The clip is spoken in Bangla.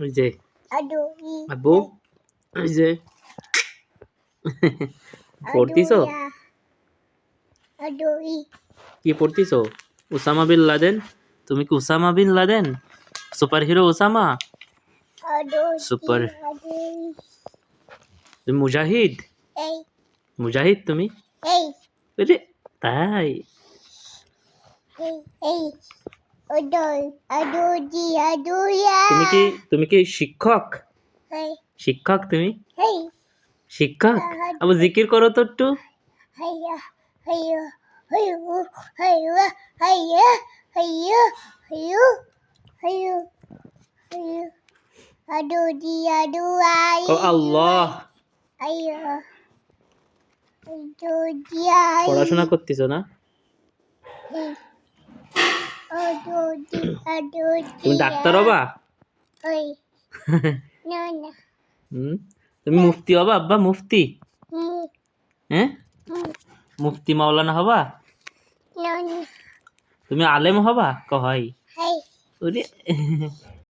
ওই যে আব্বু, ওই যে পড়তিছো? কি পড়তিছো? Osama bin Laden? তুমি কি Osama bin Laden? Superhero Osama? Super তুমি মুজাহিদ? মুজাহিদ তুমি? আরে তাই? তুমি কি শিক্ষক? শিক্ষক তুমি? শিক্ষক? আবার জিকির করো তো একটু। ও আল্লাহ, পড়াশোনা করতেছো না? তুমি ডাক্তার হবা? তুমি মুফতি হবা আব্বা? মুফতি? হ্যাঁ, মুফতি মাওলানা হবা? তুমি আলেম হবা? কয় ওরে